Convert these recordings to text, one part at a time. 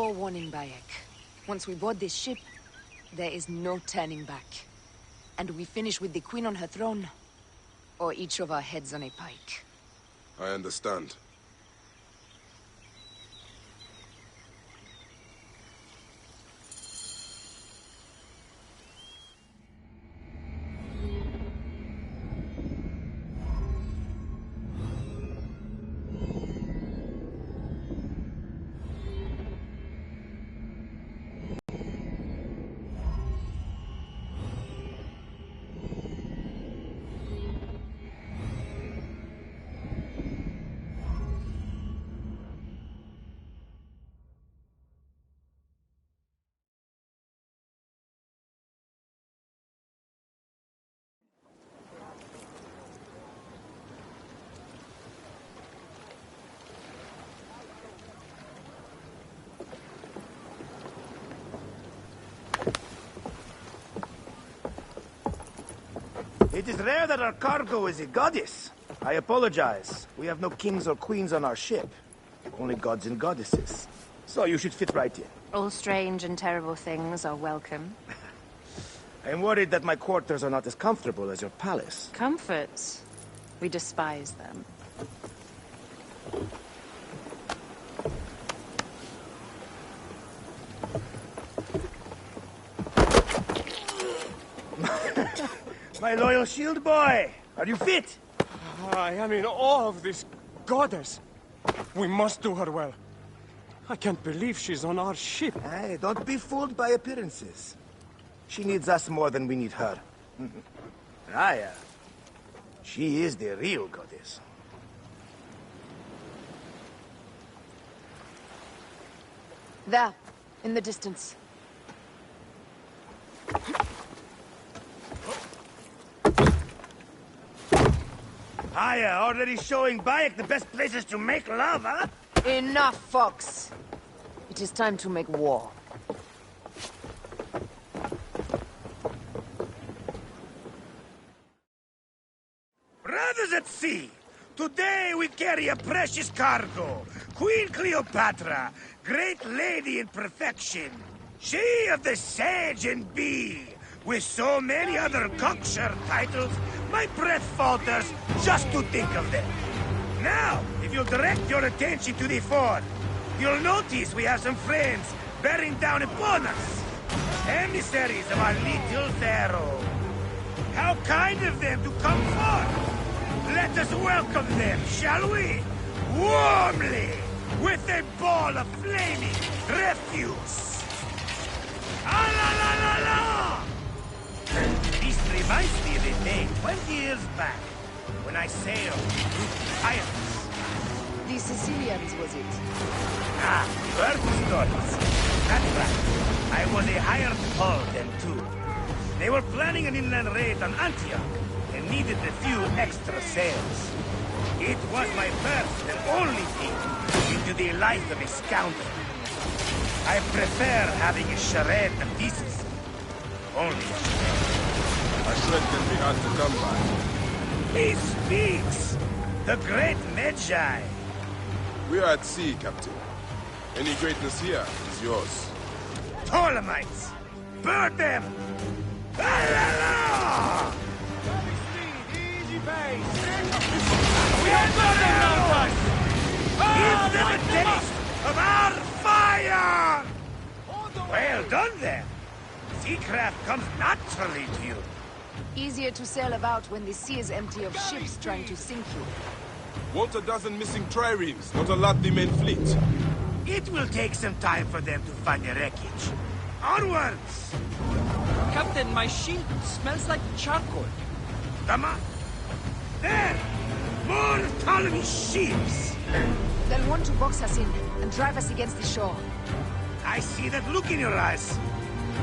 forewarning, Bayek. Once we board this ship, there is no turning back. And we finish with the Queen on her throne, or each of our heads on a pike. I understand. It is rare that our cargo is a goddess. I apologize. We have no kings or queens on our ship. Only gods and goddesses. So you should fit right in. All strange and terrible things are welcome. I am worried that my quarters are not as comfortable as your palace. Comforts? We despise them. My loyal shield boy! Are you fit? I am in awe of this goddess. We must do her well. I can't believe she's on our ship. Hey, don't be fooled by appearances. She needs us more than we need her. Raya. She is the real goddess. There, in the distance. Aya, already showing Bayek the best places to make love, huh? Enough, Fox. It is time to make war. Brothers at sea, today we carry a precious cargo. Queen Cleopatra, great lady in perfection. She of the Sage and Bee. With so many other cocksure titles, my breath falters just to think of them. Now, if you'll direct your attention to the fort, you'll notice we have some friends bearing down upon us. Emissaries of our little pharaoh. How kind of them to come forth. Let us welcome them, shall we? Warmly, with a ball of flaming refuse. Ah la la la la! This reminds me of a day 20 years back, when I sailed through pirates. The Sicilians, was it? Ah, you heard the stories. That's right. I was a hired hull then, too. They were planning an inland raid on Antioch, and needed a few extra sails. It was my first and only thing into the life of a scoundrel. I prefer having a charade of decency. Only a charade. A shred can be hard to come by. He speaks! The great Magi! We are at sea, Captain. Any greatness here is yours. Ptolemites! Burn them! La la la! Easy pace. We are burning! Give them a taste of our fire! Well done then! Seacraft comes naturally to you. Easier to sail about when the sea is empty of ships trying to sink you. Want a dozen missing triremes, not a lot the main fleet. It will take some time for them to find the wreckage. Onwards! Captain, my shield smells like charcoal. Come on! There! More Ptolemy ships! They'll want to box us in and drive us against the shore. I see that look in your eyes.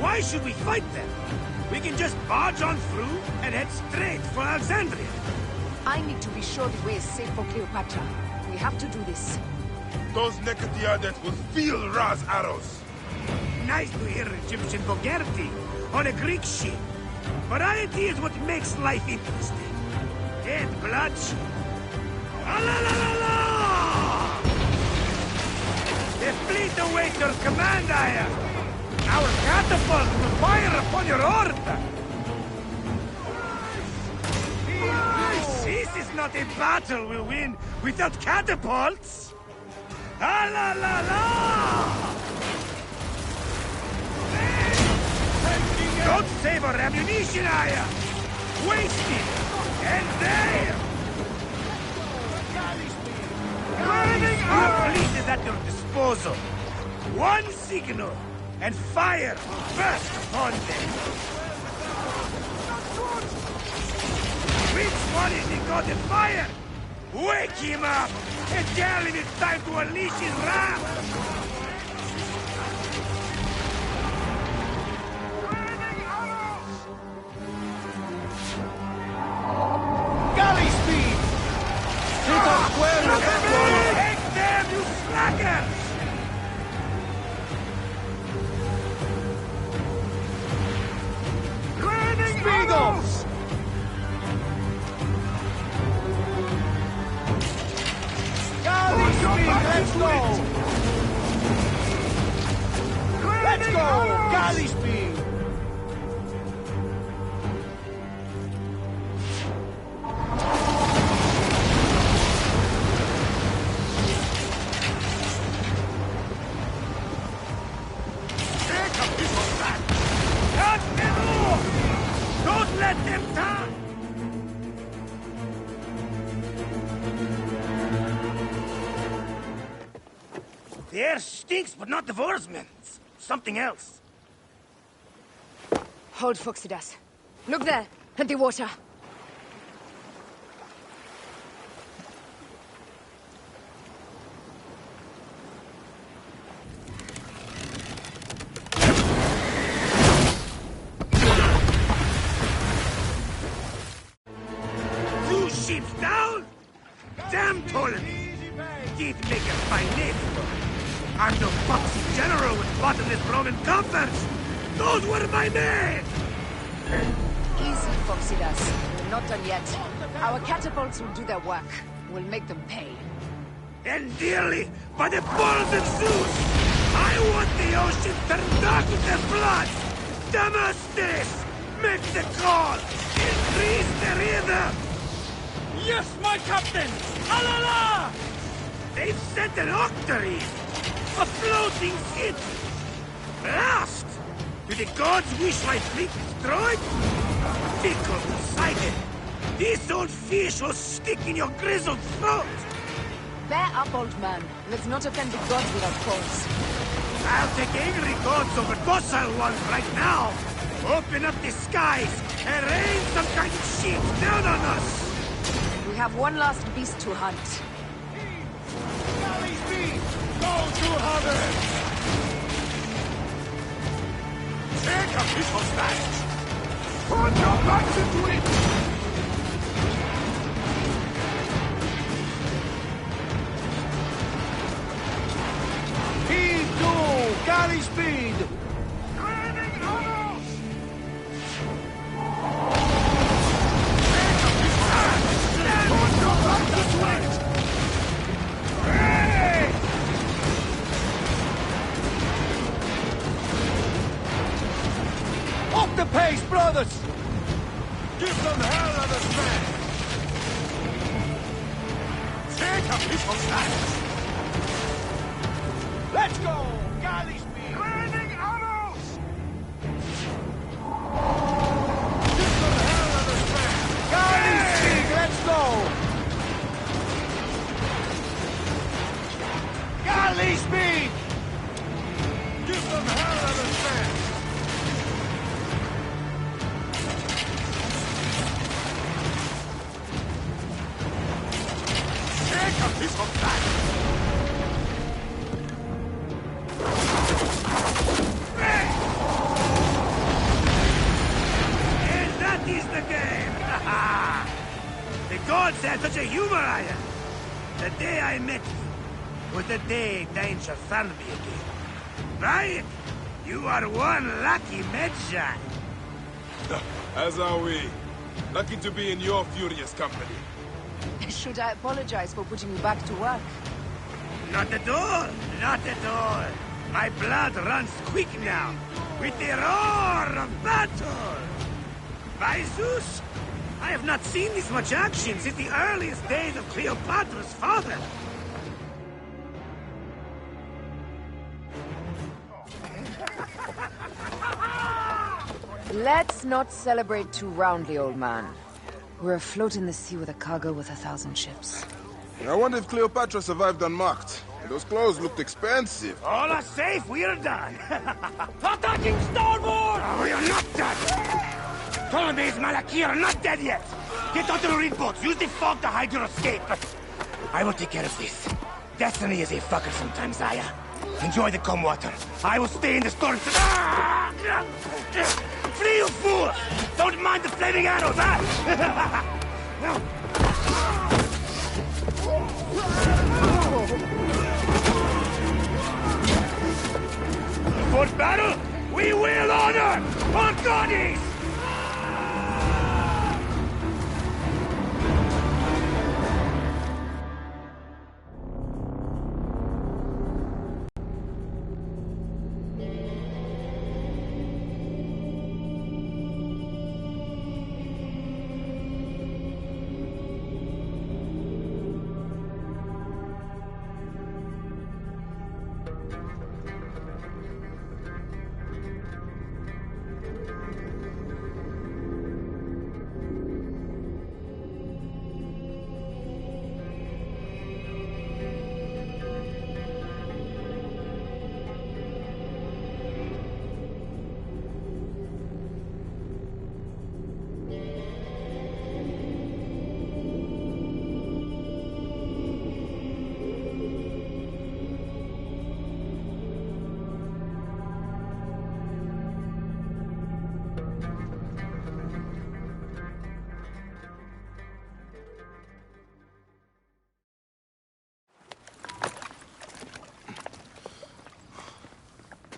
Why should we fight them? We can just barge on through and head straight for Alexandria. I need to be sure the way is safe for Cleopatra. We have to do this. Those Necatiades will feel Ra's arrows. Nice to hear Egyptian vulgarity on a Greek ship. Variety is what makes life interesting. And bloodshed. Ah, la la la la! The fleet awaits your command, Aya! Our catapult will fire upon your order! This is not a battle we'll win without catapults! Ah la la la! Don't save our ammunition, Aya! Waste it! And there! Your fleet is at your disposal. One signal, and fire burst upon them. Which one is the god of fire? Wake him up and tell him it's time to unleash his wrath! Galley speed! Hit us square with that one! Take them, you slackers! Speedos! Galley speed, let's go! Let's go! Galley speed! Cut them off! Don't let them down! The air stinks, but not the Vorsmen. Something else. Hold, Phoxidas. Look there, at the water. Two ships down? Damn Ptolemy! Did make a fine name for it. I'm the foxy general with bottomless Roman coffers! Those were my men! Easy, Phoxidas. We're not done yet. Our catapults will do their work. We'll make them pay. And dearly, by the balls of Zeus, I want the ocean turned dark with their blood! Damastes! Make the call! Increase the rhythm! Yes, my captain! Alala! They've sent an octarine! A floating city! Blast! Do the gods wish my fleet destroyed? Fickle Poseidon! This old fish will stick in your grizzled throat! Bear up, old man. Let's not offend the gods without cause. I'll take angry gods over docile ones right now! Open up the skies and rain some kind of shit down on us! We have one last beast to hunt. Galley speed! Go to Harvard! Take a piece of that! Put your backs into it! P2! Galley speed! Up the pace, brothers! Give them hell of a smash! Take a piece of that! Let's go! Galley speed! Landing arrows! Give them hell of a smash! Galley speed! Let's go! Galley speed! Give them hell of a smash! Take a piece of that! And that is the game! The gods had such a humor, Aya! The day I met you was the day danger found me again. Right? You are one lucky Medjay. As are we. Lucky to be in your furious company. Should I apologize for putting you back to work? Not at all! Not at all! My blood runs quick now, with the roar of battle! By Zeus! I have not seen this much action since the earliest days of Cleopatra's father! Let's not celebrate too roundly, old man. We're afloat in the sea with a cargo with 1,000 ships. I wonder if Cleopatra survived unmarked. Those clothes looked expensive. All are safe, we are done! Attacking starboard! Oh, we are not done! Ptolemy's Malaki are not dead yet! Get onto the reed boats, use the fog to hide your escape! I will take care of this. Destiny is a fucker sometimes, Aya. Enjoy the calm water. I will stay in the storm. Flee, you fool! Don't mind the flaming arrows, huh? For battle, we will honor our goddess!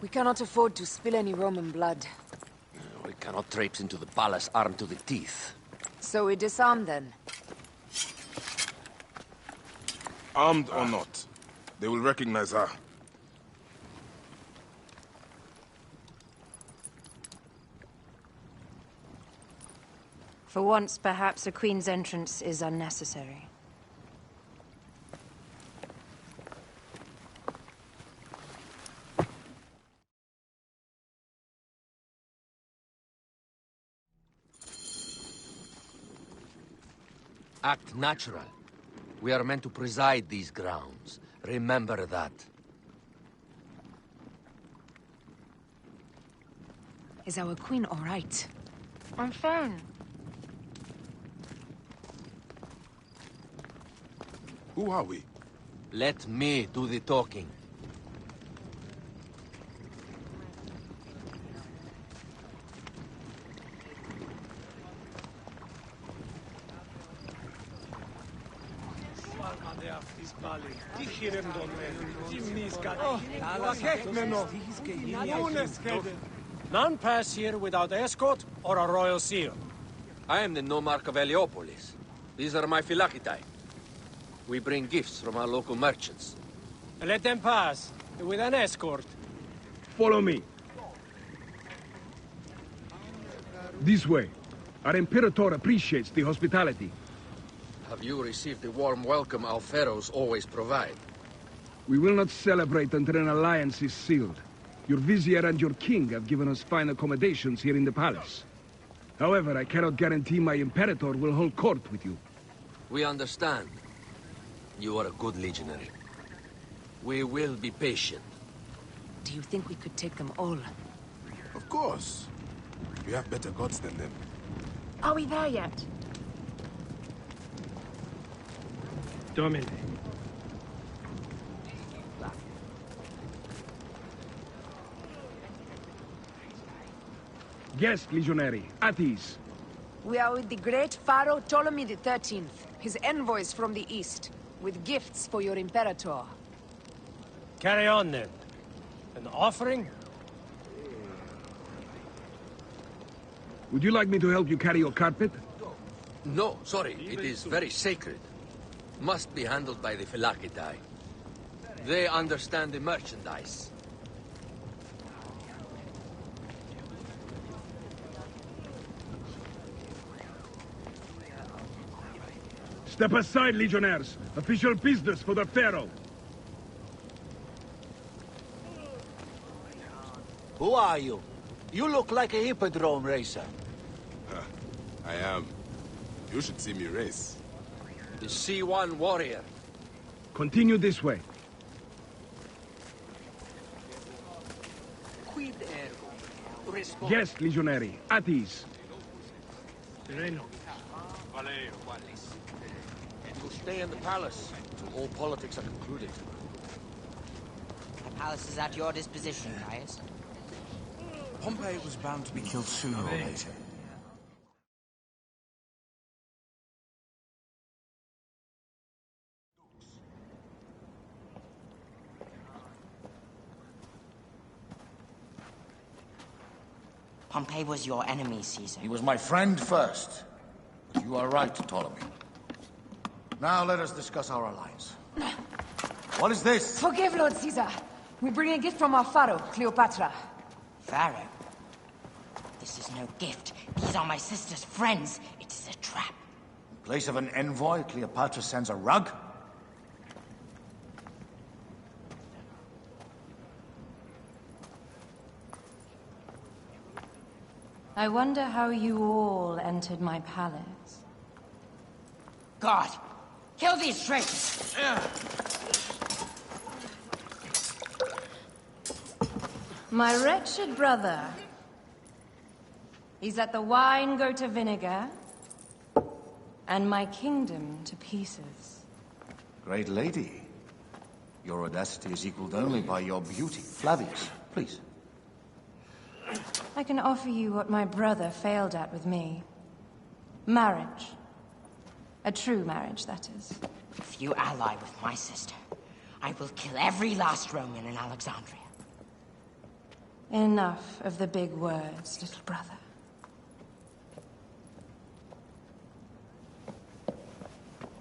We cannot afford to spill any Roman blood. We cannot traipse into the palace armed to the teeth. So we disarm then. Armed or not, they will recognize her. For once, perhaps a queen's entrance is unnecessary. Act natural. We are meant to preside these grounds. Remember that. Is our queen all right? I'm fine. Who are we? Let me do the talking. None pass here without escort or a royal seal. I am the nomarch of Heliopolis. These are my phylakitae. We bring gifts from our local merchants. Let them pass, with an escort. Follow me. This way. Our Imperator appreciates the hospitality. Have you received the warm welcome our pharaohs always provide? We will not celebrate until an alliance is sealed. Your vizier and your king have given us fine accommodations here in the palace. However, I cannot guarantee my Imperator will hold court with you. We understand. You are a good legionary. We will be patient. Do you think we could take them all? Of course. We have better gods than them. Are we there yet? Domine. Guest, legionary. At ease. We are with the great Pharaoh Ptolemy XIII, his envoys from the east, with gifts for your Imperator. Carry on, then. An offering? Would you like me to help you carry your carpet? No, sorry. It is very sacred. Must be handled by the phylakitae. They understand the merchandise. Step aside, legionnaires. Official business for the Pharaoh. Who are you? You look like a hippodrome racer. I am. You should see me race. The C1 warrior. Continue this way. Quid ergo? Yes, legionary. At ease. You stay in the palace till all politics are concluded. The palace is at your disposition, Caius. Pompey was bound to be killed sooner or later. Pompey was your enemy, Caesar. He was my friend first. You are right, Ptolemy. Now let us discuss our alliance. What is this? Forgive, Lord Caesar. We bring a gift from our pharaoh, Cleopatra. Pharaoh? This is no gift. These are my sister's friends. It is a trap. In place of an envoy, Cleopatra sends a rug? I wonder how you all entered my palace. God! Kill these traitors! My wretched brother. He's let the wine go to vinegar, and my kingdom to pieces. Great lady. Your audacity is equaled only by your beauty. Flavius, please. I can offer you what my brother failed at with me. Marriage. A true marriage, that is. If you ally with my sister, I will kill every last Roman in Alexandria. Enough of the big words, little brother.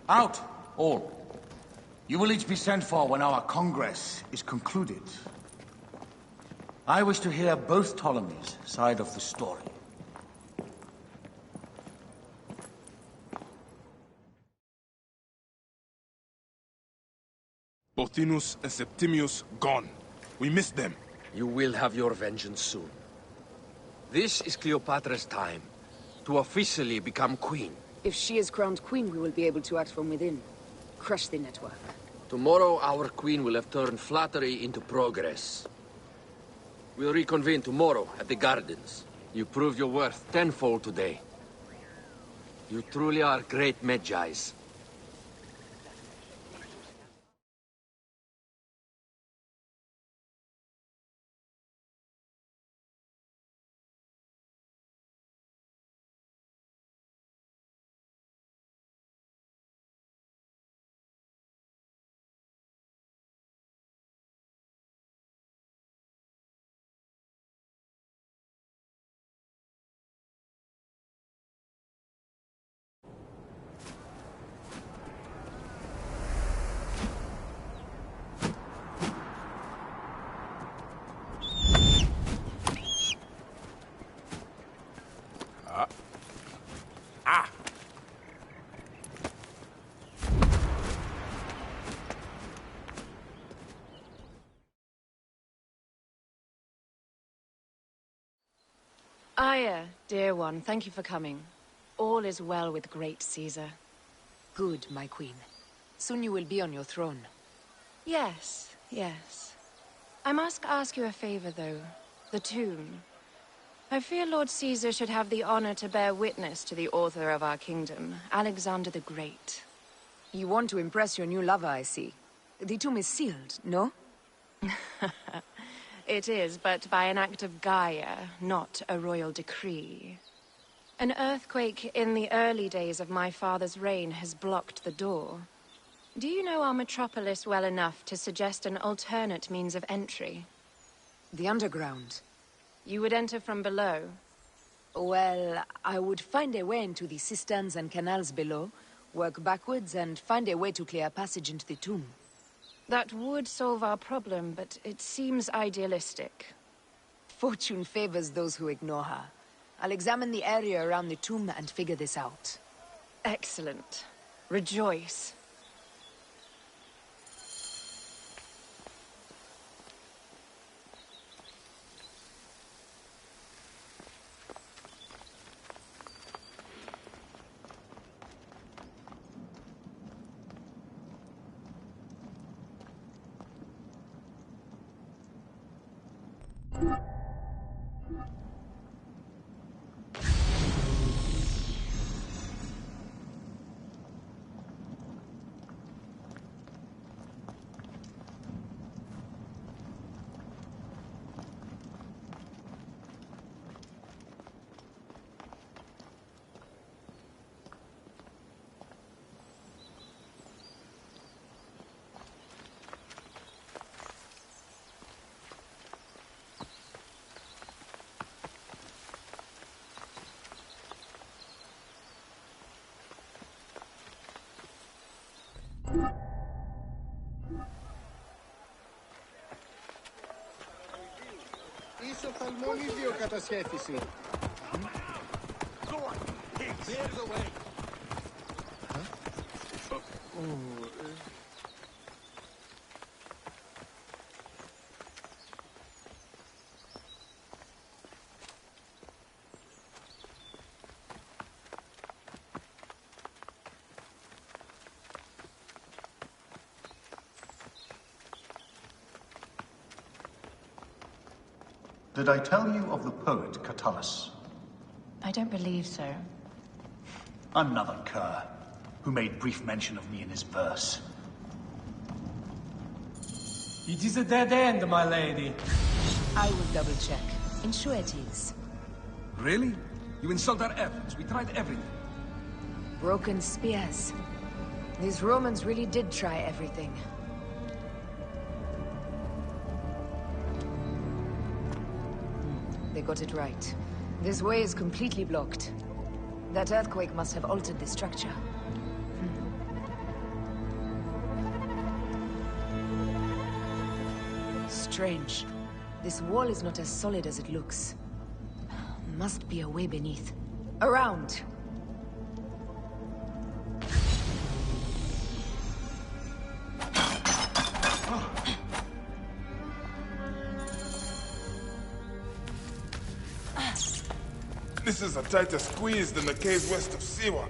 Out, all. You will each be sent for when our congress is concluded. I wish to hear both Ptolemy's side of the story. Pothinus and Septimius gone. We missed them. You will have your vengeance soon. This is Cleopatra's time to officially become queen. If she is crowned queen, we will be able to act from within. Crush the network. Tomorrow, our queen will have turned flattery into progress. We'll reconvene tomorrow at the gardens. You proved your worth tenfold today. You truly are great Magi's. Aya, dear one, thank you for coming. All is well with great Caesar. Good, my queen. Soon you will be on your throne. Yes, yes. I must ask you a favor, though. The tomb. I fear Lord Caesar should have the honor to bear witness to the author of our kingdom, Alexander the Great. You want to impress your new lover, I see. The tomb is sealed, no? It is, but by an act of Gaia, not a royal decree. An earthquake in the early days of my father's reign has blocked the door. Do you know our metropolis well enough to suggest an alternate means of entry? The underground. You would enter from below? Well, I would find a way into the cisterns and canals below, work backwards, and find a way to clear a passage into the tomb. That would solve our problem, but it seems idealistic. Fortune favors those who ignore her. I'll examine the area around the tomb and figure this out. Excellent. Rejoice. Είσαι οφθαλμόν ίδιο κατασχέθηση. Clear the way. Did I tell you of the poet Catullus? I don't believe so. Another cur, who made brief mention of me in his verse. It is a dead end, my lady. I will double check. Ensure it is. Really? You insult our efforts. We tried everything. Broken spears. These Romans really did try everything. They got it right. This way is completely blocked. That earthquake must have altered the structure. Strange. This wall is not as solid as it looks. Must be a way beneath. Around! This is a tighter squeeze than the caves west of Siwa.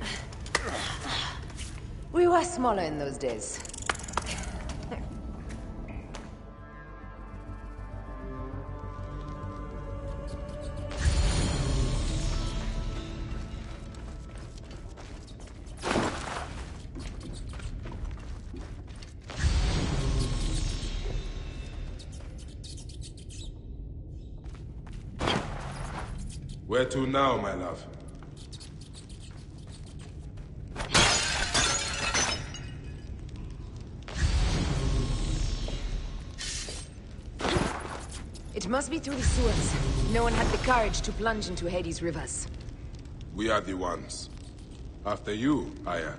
We were smaller in those days. Where to now, my love? It must be through the sewers. No one had the courage to plunge into Hades' rivers. We are the ones. After you, Aya.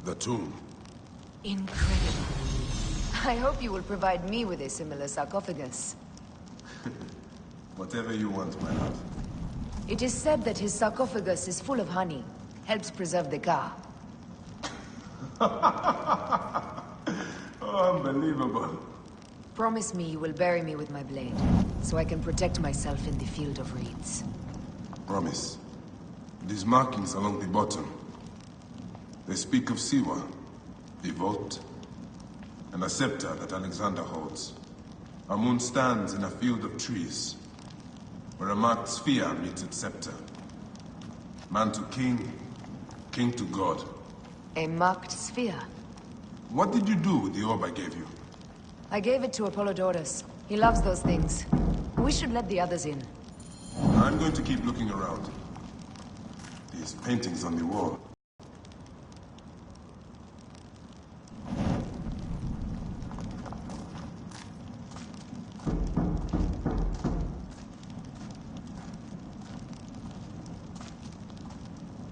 The tomb. Incredible. I hope you will provide me with a similar sarcophagus. Whatever you want, my lord. It is said that his sarcophagus is full of honey. Helps preserve the car. Oh, unbelievable. Promise me you will bury me with my blade, so I can protect myself in the field of reeds. Promise. These markings along the bottom, they speak of Siwa, the vault, and a scepter that Alexander holds. Our moon stands in a field of trees, where a marked sphere meets its scepter. Man to king, king to god. A marked sphere? What did you do with the orb I gave you? I gave it to Apollodorus. He loves those things. We should let the others in. I'm going to keep looking around. These paintings on the wall.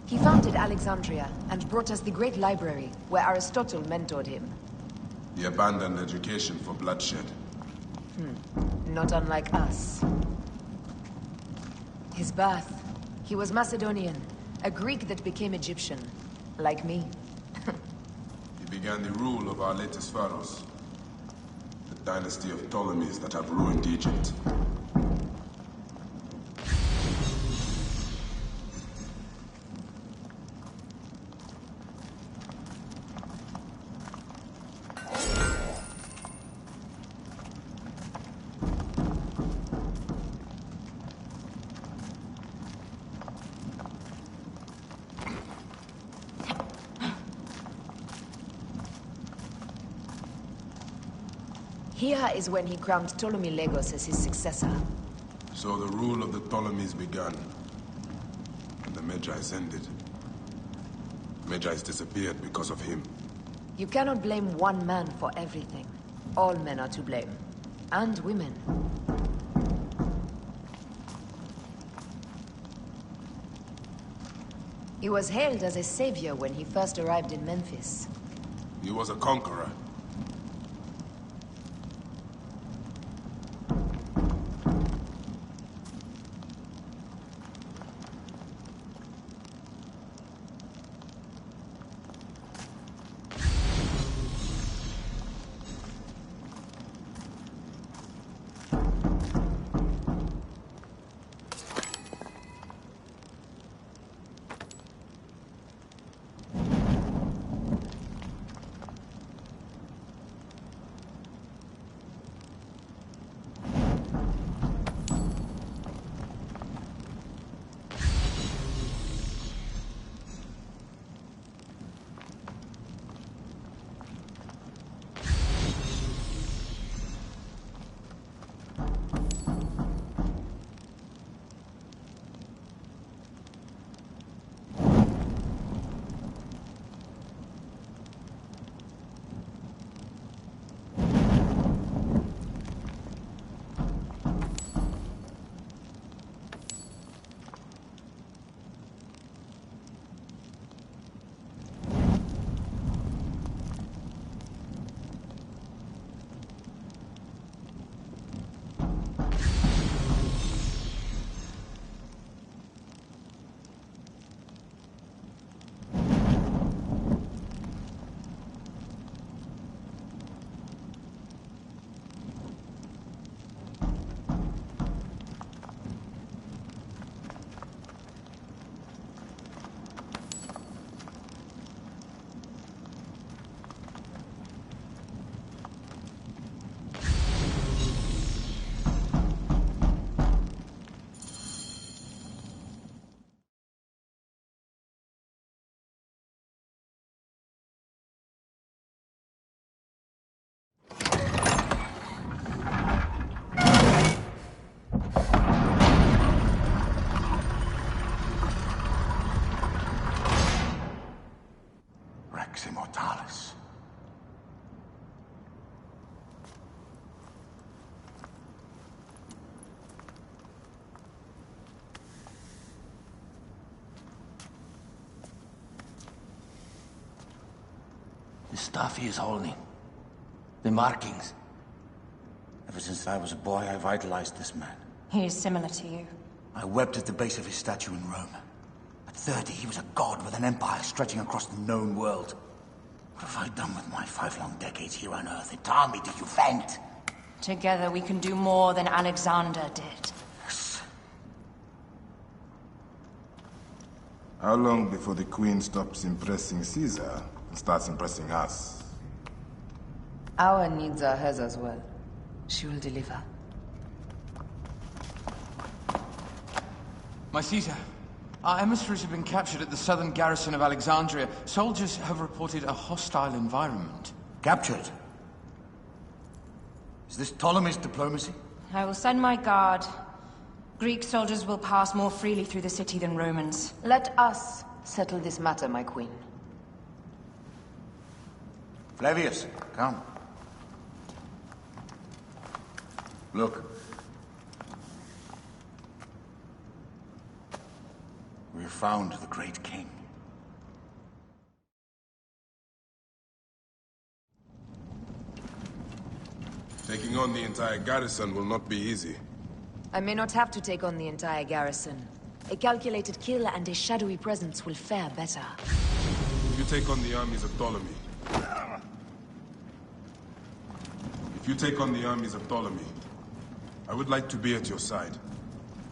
He founded Alexandria and brought us the great library, where Aristotle mentored him. He abandoned education for bloodshed. Not unlike us. His birth. He was Macedonian, a Greek that became Egyptian. Like me. He began the rule of our latest pharaohs. The dynasty of Ptolemies that have ruined Egypt. Here is when he crowned Ptolemy Legos as his successor. So the rule of the Ptolemies began. And the Magi's ended. Magi's disappeared because of him. You cannot blame one man for everything. All men are to blame. And women. He was hailed as a savior when he first arrived in Memphis. He was a conqueror. Rex Immortalis. The stuff he is holding. The markings. Ever since I was a boy, I idolized this man. He is similar to you. I wept at the base of his statue in Rome. At 30, he was a god with an empire stretching across the known world. What have I done with my 5 long decades here on Earth? It taught me to you vent. Together we can do more than Alexander did. Yes. How long before the Queen stops impressing Caesar and starts impressing us? Our needs are hers as well. She will deliver. My Caesar, our emissaries have been captured at the southern garrison of Alexandria. Soldiers have reported a hostile environment. Captured? Is this Ptolemy's diplomacy? I will send my guard. Greek soldiers will pass more freely through the city than Romans. Let us settle this matter, my queen. Flavius, come. Look. We have found the great king. Taking on the entire garrison will not be easy. I may not have to take on the entire garrison. A calculated kill and a shadowy presence will fare better. You take on the armies of Ptolemy. If you take on the armies of Ptolemy, I would like to be at your side.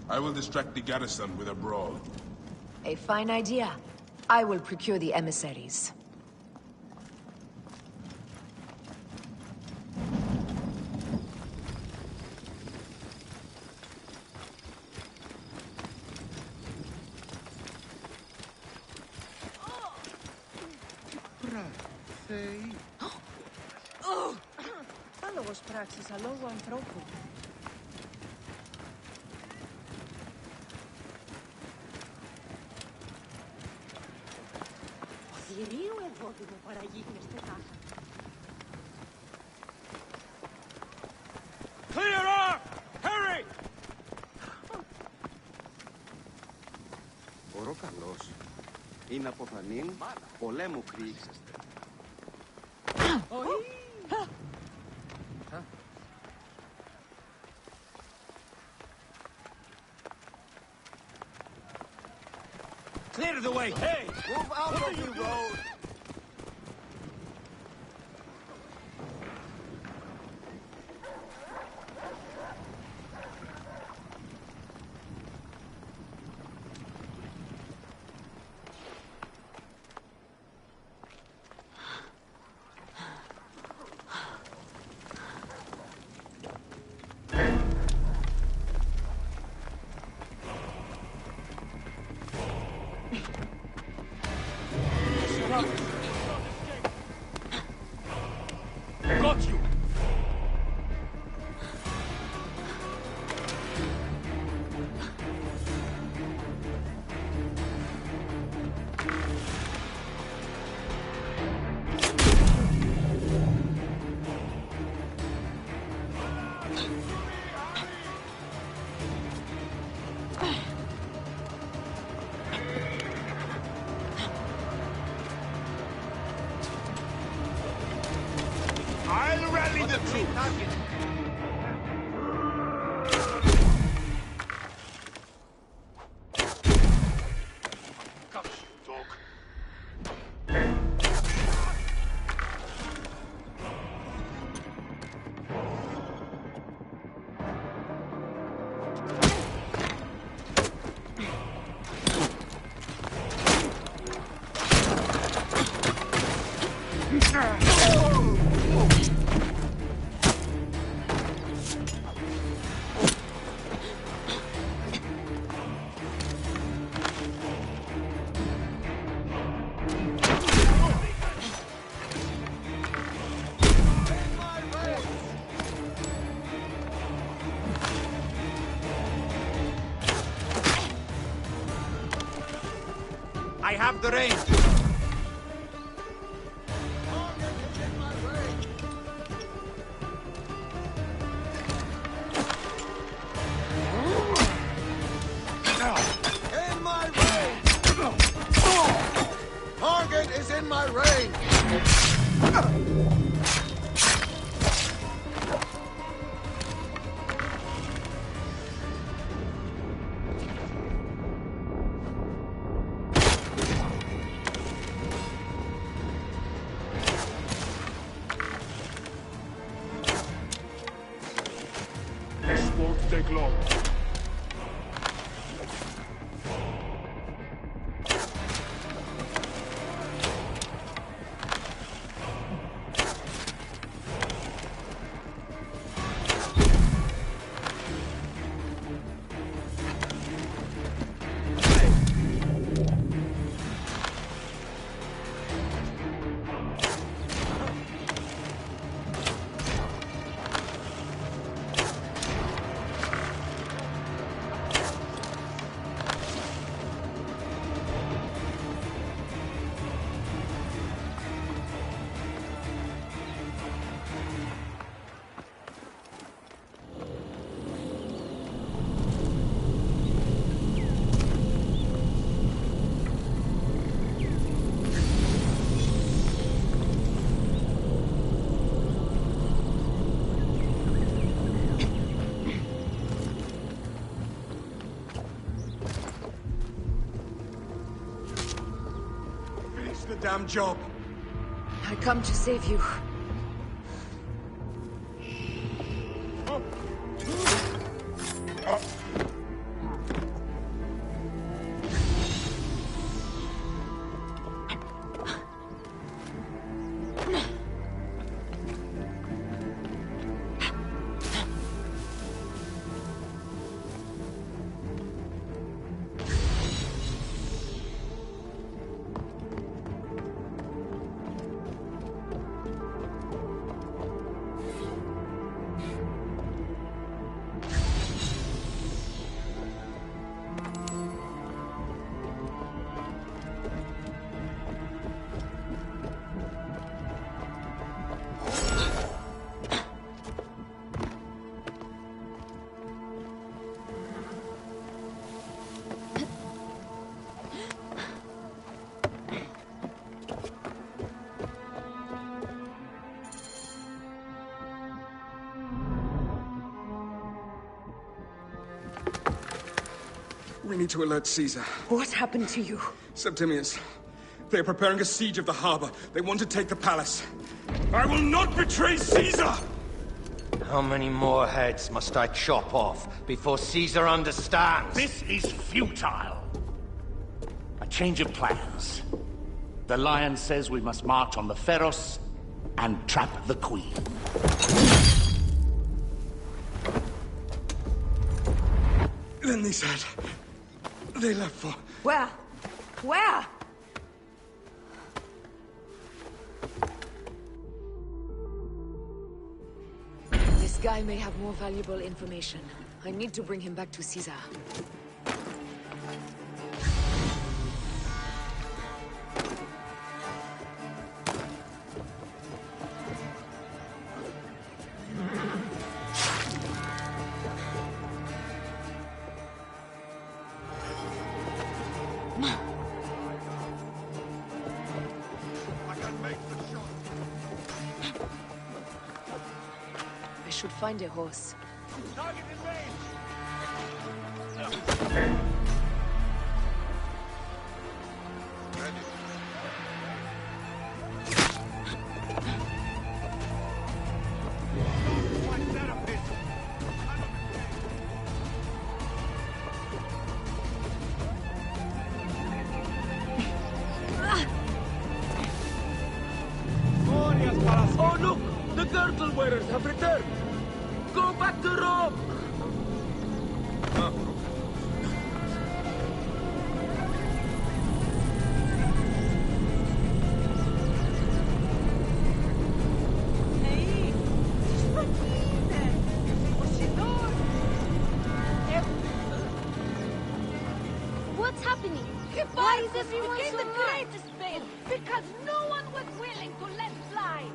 I will distract the garrison with a brawl. A fine idea. I will procure the emissaries. Άλογος πράξης, αλόγου ανθρώπου. Οδυρίου ευόδημο παραγίγνεστε τάχα. Clear off! Hurry! Ωρό καλός. Είναι αποθανήν πολέμου κρύξεστε. Clear the way! Hey! Move out of the road! Got you! I'll rally the troops! Come, dog. I have the range. In my range! Target is in my range! This won't take long. The damn job. I come to save you. We need to alert Caesar. What happened to you? Septimius. They are preparing a siege of the harbor. They want to take the palace. I will not betray Caesar! How many more heads must I chop off before Caesar understands? This is futile. A change of plans. The Lion says we must march on the Pharos and trap the Queen. Then they said... they left for... Where? Where? This guy may have more valuable information. I need to bring him back to Caesar. I should find a horse. Target in range. Oh, look! The girdle wearers have returned! Go back to Rome! What's happening? Why is everyone so the greatest pain? Because no one was willing to let fly.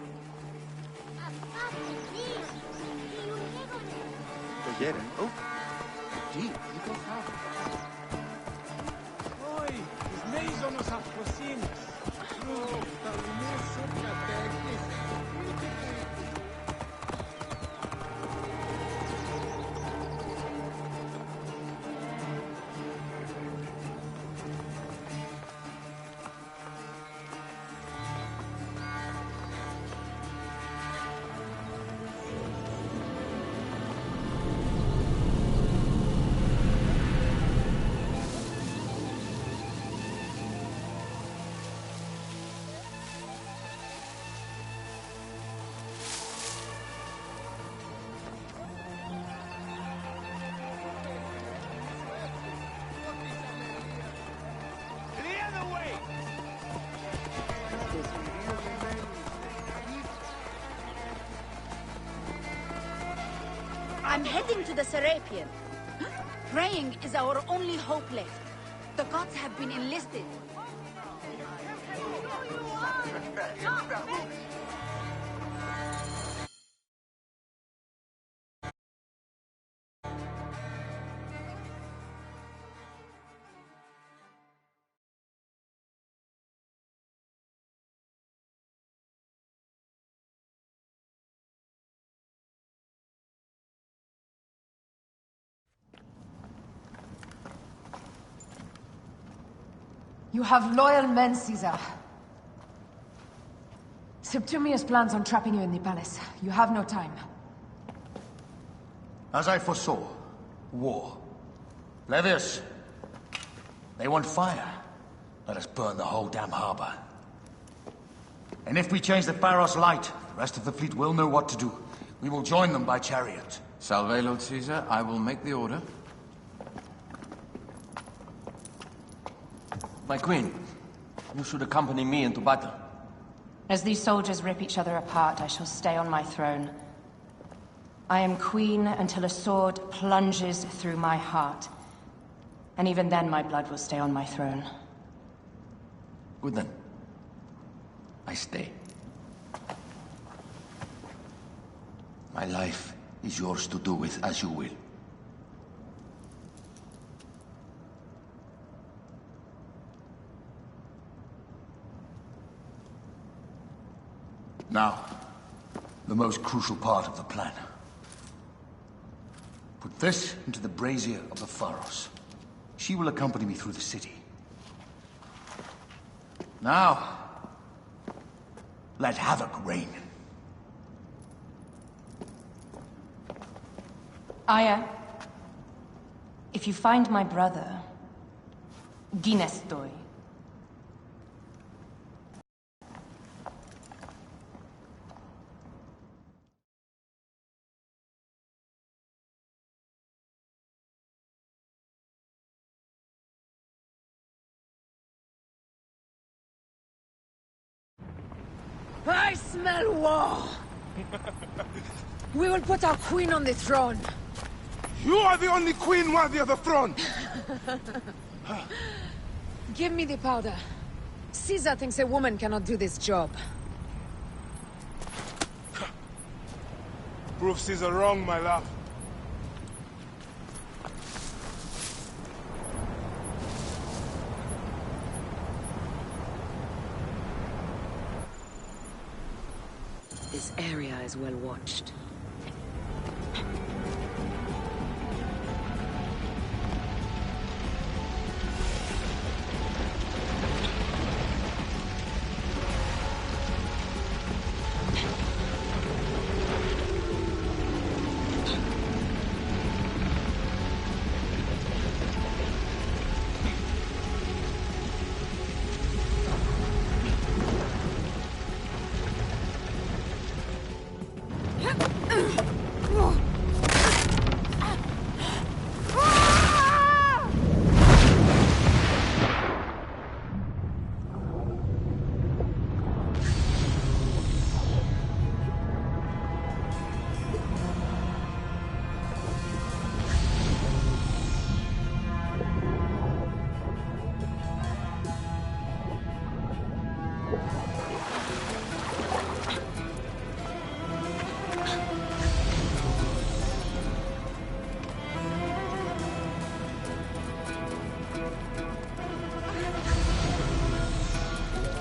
Toieren ook. Die go fout. Oi, is meis nos afrosinos. Oh, tal vez cerca de I'm heading to the Serapion. Praying is our only hope left. The gods have been enlisted. You have loyal men, Caesar. Septimius plans on trapping you in the palace. You have no time. As I foresaw, war. Levius, they want fire. Let us burn the whole damn harbor. And if we change the Pharos light, the rest of the fleet will know what to do. We will join them by chariot. Salve, Lord Caesar. I will make the order. My queen, you should accompany me into battle. As these soldiers rip each other apart, I shall stay on my throne. I am queen until a sword plunges through my heart. And even then my blood will stay on my throne. Good then. I stay. My life is yours to do with as you will. Now, the most crucial part of the plan. Put this into the brazier of the Pharos. She will accompany me through the city. Now, let havoc reign. Aya, if you find my brother, Ginestoy. I smell war! We will put our queen on the throne. You are the only queen worthy of the throne! Give me the powder. Caesar thinks a woman cannot do this job. Prove Caesar wrong, my love. This area is well watched.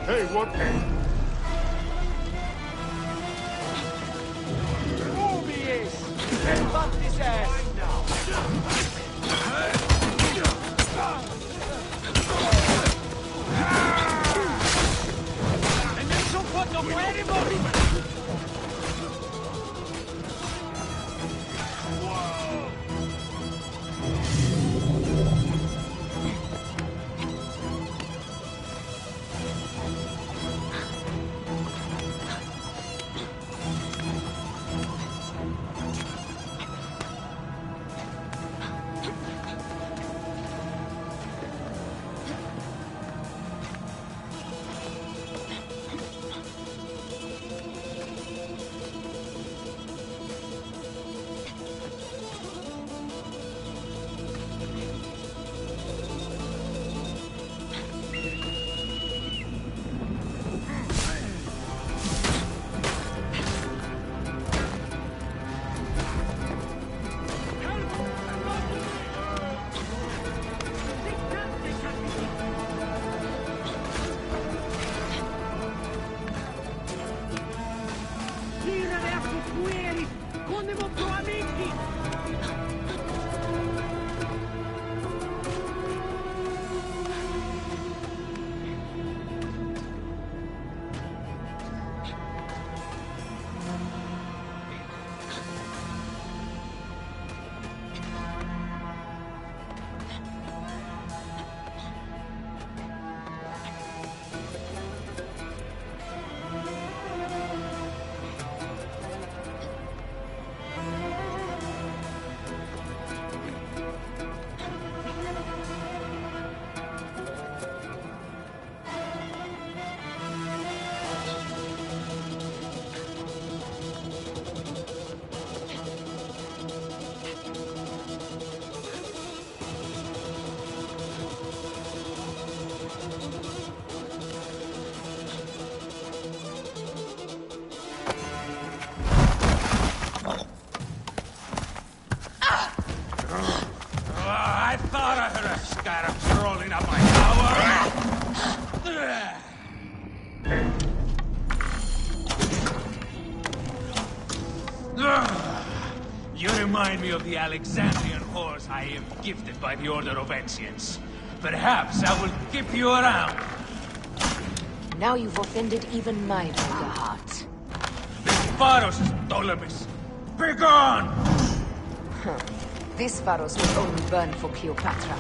Hey, what? Mobius! Then bump his ass! And then some put the anybody! of the Alexandrian horse I am gifted by the Order of Ancients. Perhaps I will keep you around. Now you've offended even my older heart. Pharos, Ptolemies! Begone! This Pharos will only burn for Cleopatra.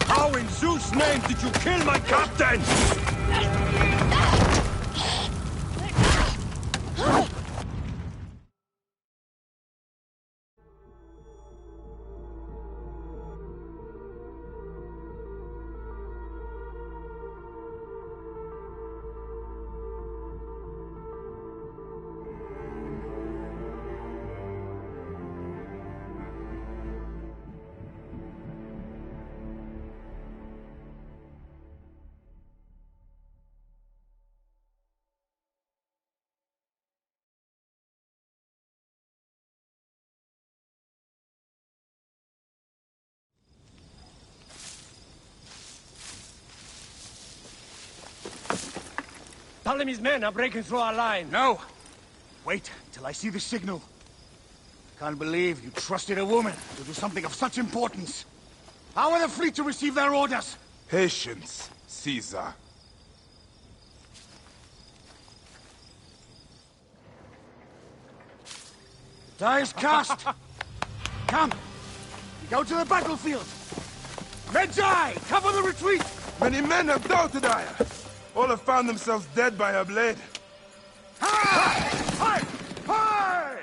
How in Zeus' name did you kill my captain? Ptolemy's men are breaking through our line. No! Wait till I see the signal. Can't believe you trusted a woman to do something of such importance. How are the fleet to receive their orders? Patience, Caesar. Die is cast! Come! We go to the battlefield! Medjay! Cover the retreat! Many men have doubted Aya. All have found themselves dead by her blade. Hi! Hi! Hi!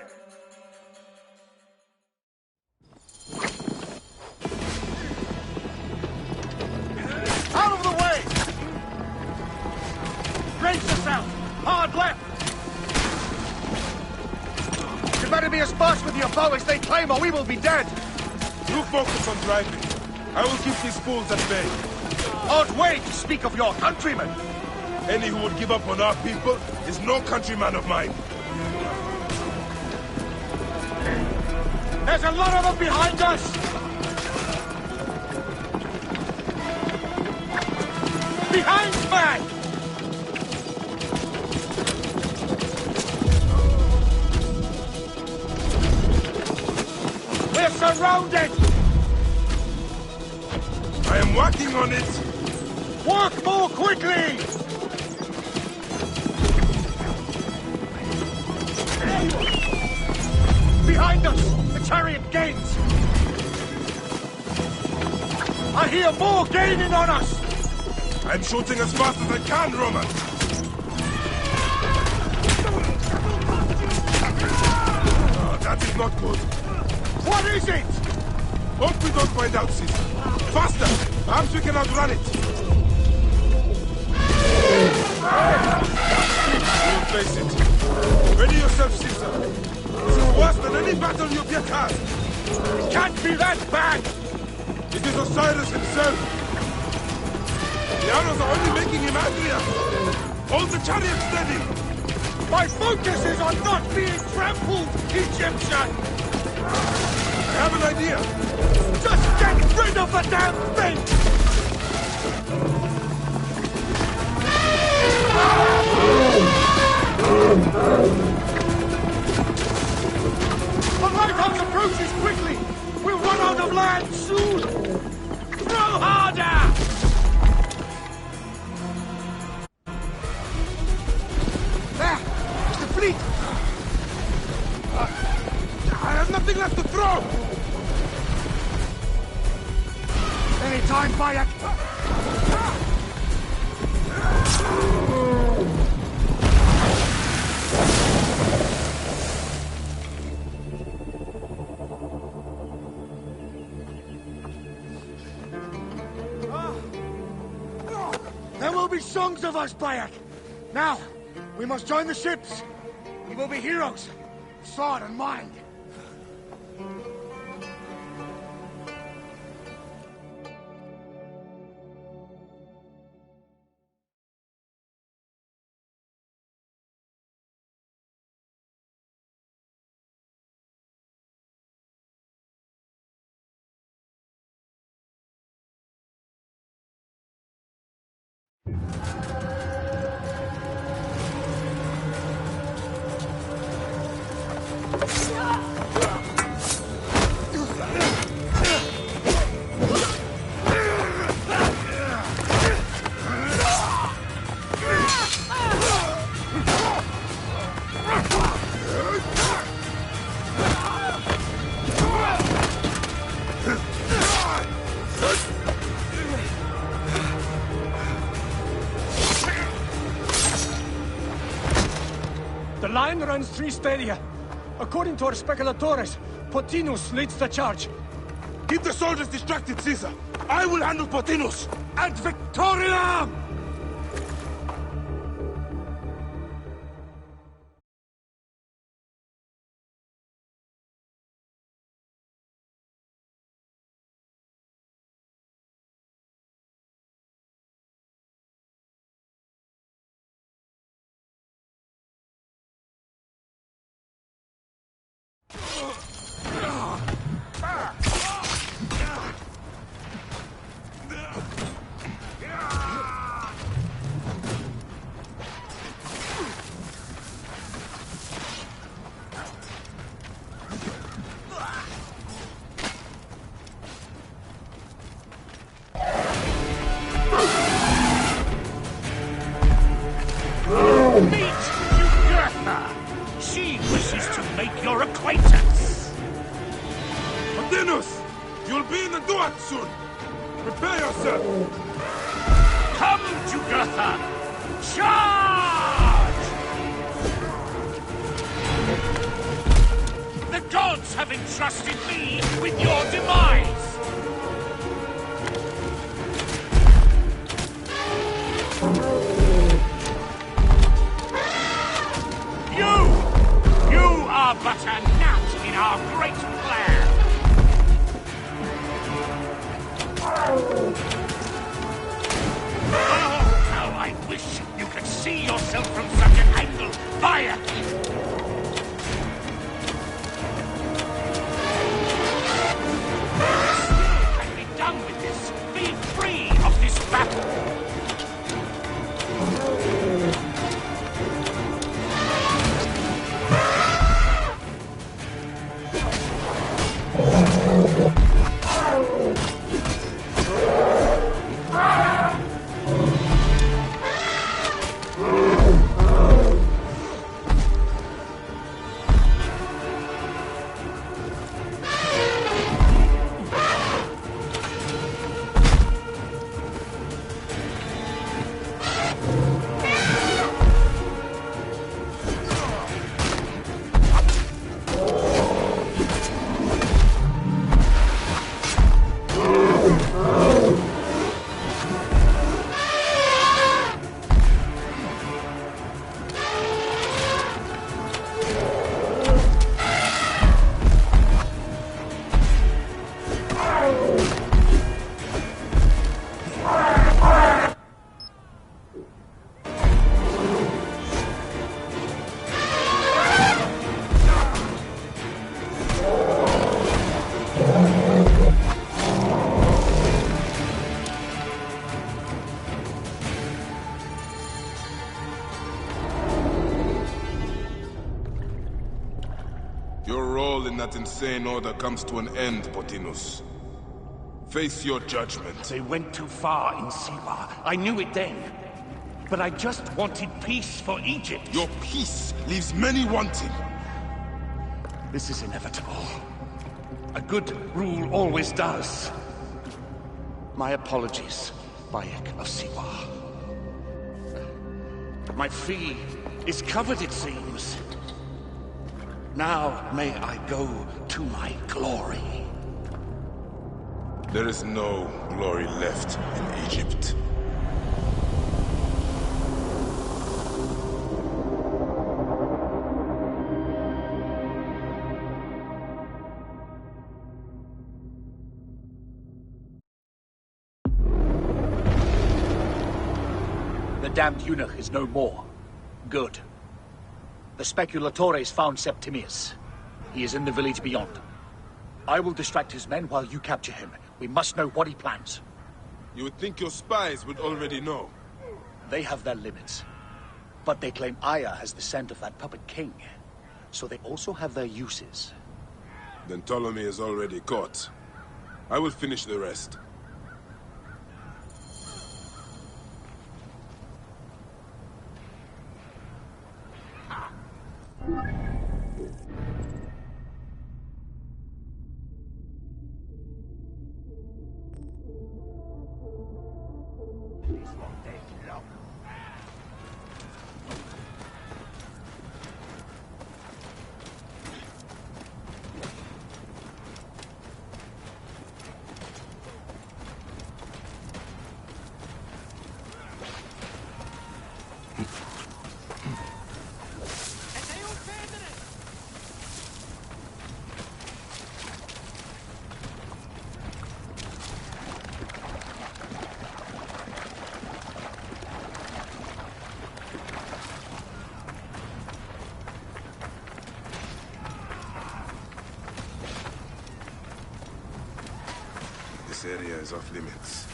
be as fast with your bow as they claim, or we will be dead! You focus on driving. I will keep these fools at bay. Odd way to speak of your countrymen! Any who would give up on our people is no countryman of mine. There's a lot of them behind us! Behind man! We're surrounded! I am working on it! Work more quickly! Behind us! The chariot gains! I hear more gaining on us! I'm shooting as fast as I can, Roman! Oh, that is not good. What is it? Hope we don't find out, Caesar. Faster! Perhaps we can outrun it. We'll face it. Ready yourself, Caesar. This is worse than any battle you've yet had. It can't be that bad! It is Osiris himself. The arrows are only making him angrier. Hold the chariot steady. My focus is on not being trampled, Egyptian! I have an idea. Just get rid of the damn thing! The lighthouse approaches quickly! We'll run out of land soon! Throw harder! There! The fleet! I have nothing left to throw! Any time, Bayek! There will be songs of us, Bayek! Now, we must join the ships! We will be heroes! Sword and mind! The line runs 3 stadia. According to our speculatores, Pothinus leads the charge. Keep the soldiers distracted, Caesar. I will handle Pothinus. And Victoria! Meet Jugurtha! She wishes to make your acquaintance! Pothinus! You'll be in the Duat soon! Prepare yourself! Come, Jugurtha! Charge! The gods have entrusted me with your demise! You are but a gnat great plan! Oh, how I wish you could see yourself from such an angle! Fire! Still can be done with this! Be free of this battle! Your role in that insane order comes to an end, Potinus. Face your judgment. They went too far in Siwa. I knew it then. But I just wanted peace for Egypt. Your peace leaves many wanting. This is inevitable. A good rule always does. My apologies, Bayek of Siwa. My fee is covered, it seems. Now may I go to my glory. There is no glory left in Egypt. The damned eunuch is no more. Good. The Speculatores found Septimius. He is in the village beyond. I will distract his men while you capture him. We must know what he plans. You would think your spies would already know. They have their limits. But they claim Aya has the scent of that puppet king. So they also have their uses. Then Ptolemy is already caught. I will finish the rest. This area is off limits.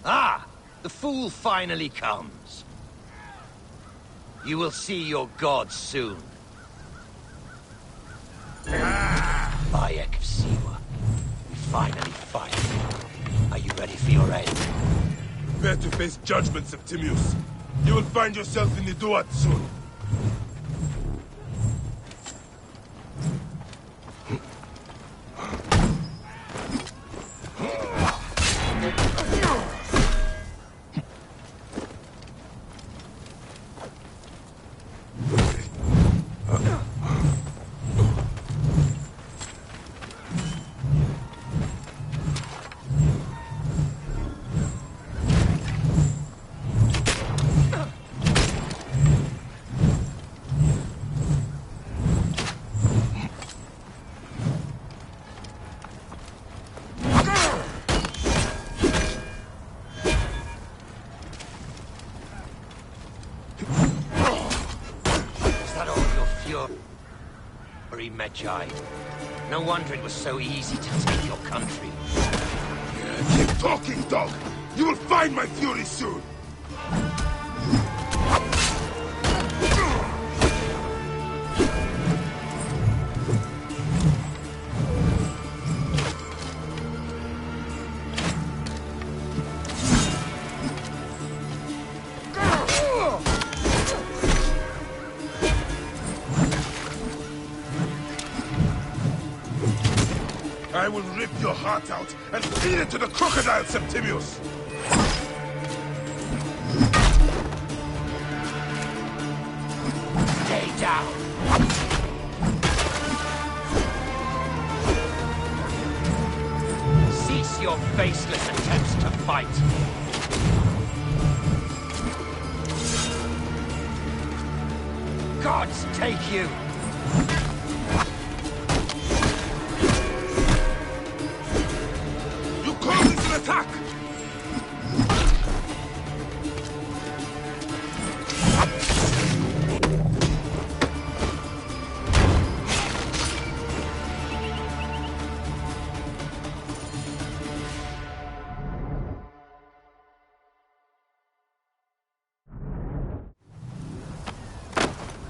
Ah! The fool finally comes. You will see your gods soon. Bayek of Siwa. We finally fight. Are you ready for your end? Prepare to face judgment, Septimius. You will find yourself in the Duat soon. sorry, Medjay. No wonder it was so easy to take your country. Keep talking, dog! You will find my fury soon! I will rip your heart out and feed it to the crocodile, Septimius! Stay down! Cease your baseless attempts to fight! Gods take you! Call this an attack!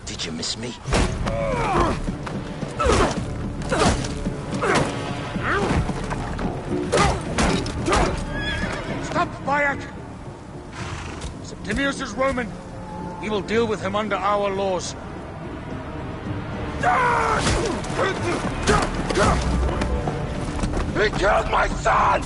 Did you miss me? Stop, Bayek! Septimius is Roman. We will deal with him under our laws. He killed my son!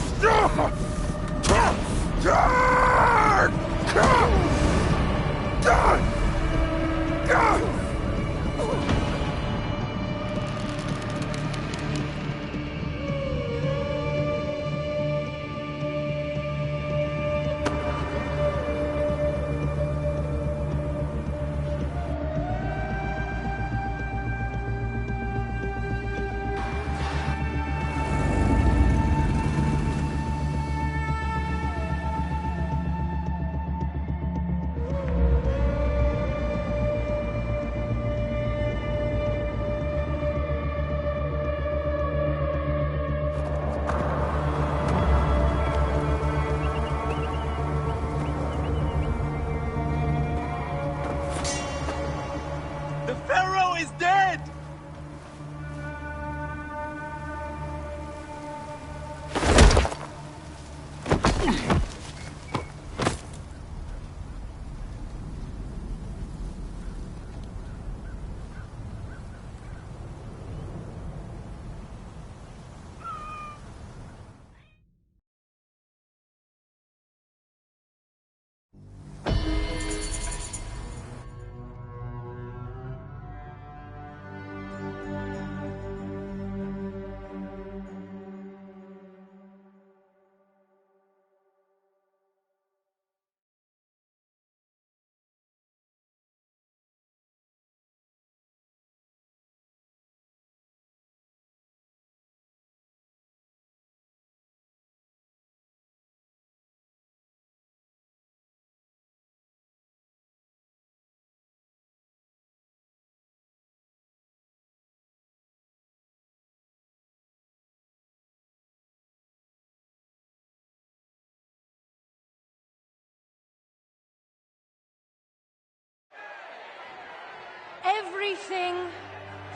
Everything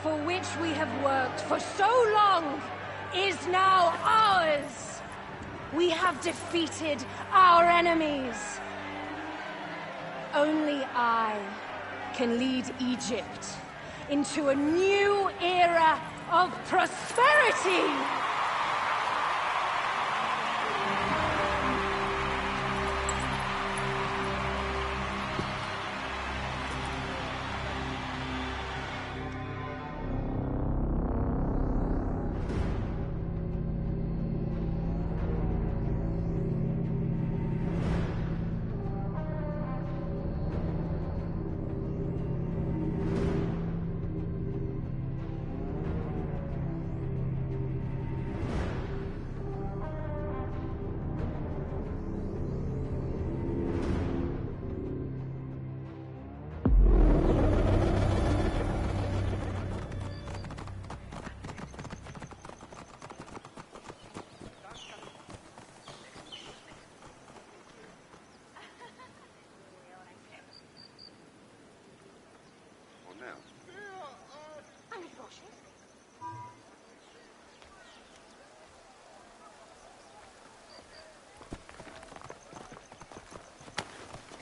for which we have worked for so long is now ours. We have defeated our enemies. Only I can lead Egypt into a new era of prosperity.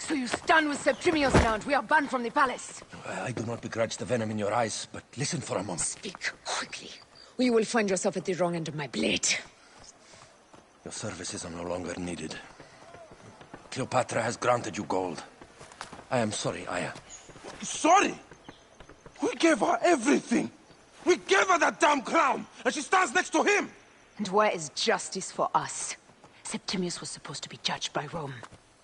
So you stand with Septimius now and we are banned from the palace. I do not begrudge the venom in your eyes, but listen for a moment. Speak quickly, or you will find yourself at the wrong end of my blade. Your services are no longer needed. Cleopatra has granted you gold. I am sorry, Aya. Sorry? We gave her everything. We gave her that damn crown, and she stands next to him. And where is justice for us? Septimius was supposed to be judged by Rome.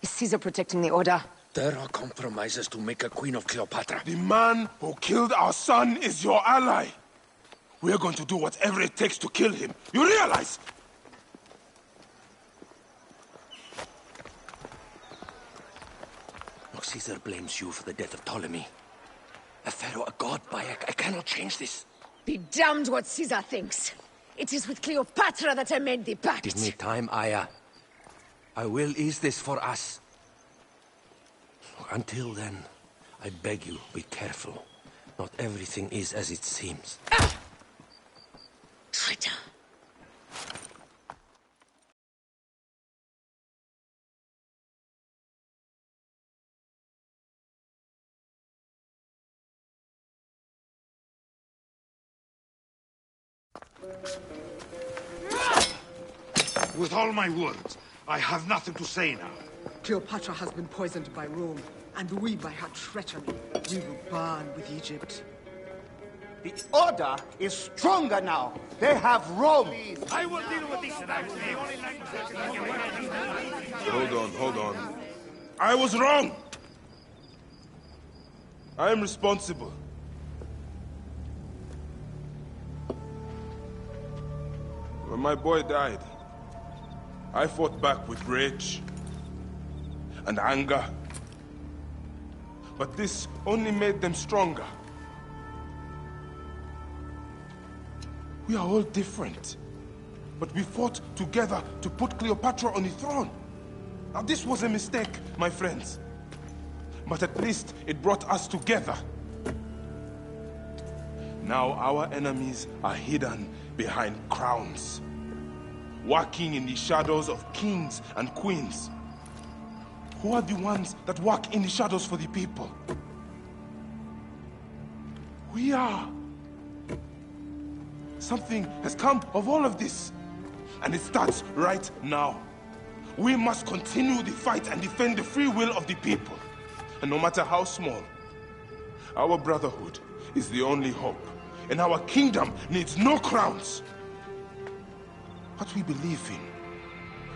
Is Caesar protecting the order? There are compromises to make a queen of Cleopatra. The man who killed our son is your ally. We're going to do whatever it takes to kill him. You realize? Look, Caesar blames you for the death of Ptolemy. A pharaoh, a god, I cannot change this. Be damned what Caesar thinks. It is with Cleopatra that I made the pact. Give me time, Aya. I will ease this for us. Until then, I beg you, be careful. Not everything is as it seems. Ah! Traitor. With all my words, I have nothing to say now. Cleopatra has been poisoned by Rome, and we by her treachery. We will burn with Egypt. The order is stronger now. They have Rome. I will deal with this. Hold on. I was wrong. I am responsible. When my boy died, I fought back with rage and anger. But this only made them stronger. We are all different. But we fought together to put Cleopatra on the throne. Now this was a mistake, my friends. But at least it brought us together. Now our enemies are hidden behind crowns, working in the shadows of kings and queens. Who are the ones that work in the shadows for the people? We are. Something has come of all of this, and it starts right now. We must continue the fight and defend the free will of the people. And no matter how small, our brotherhood is the only hope, and our kingdom needs no crowns. What we believe in,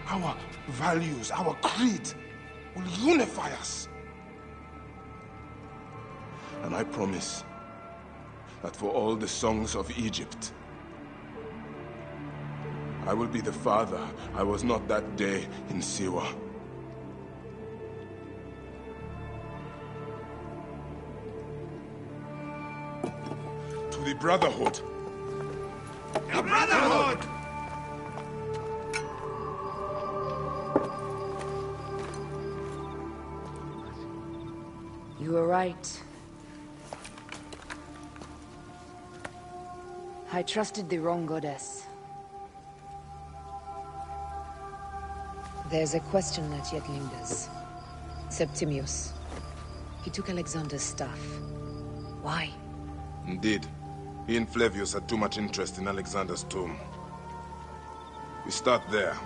our values, our creed, will unify us. And I promise that for all the songs of Egypt, I will be the father I was not that day in Siwa. To the Brotherhood. The Brotherhood! You were right. I trusted the wrong goddess. There's a question that yet lingers. Septimius. He took Alexander's staff. Why? Indeed. He and Flavius had too much interest in Alexander's tomb. We start there.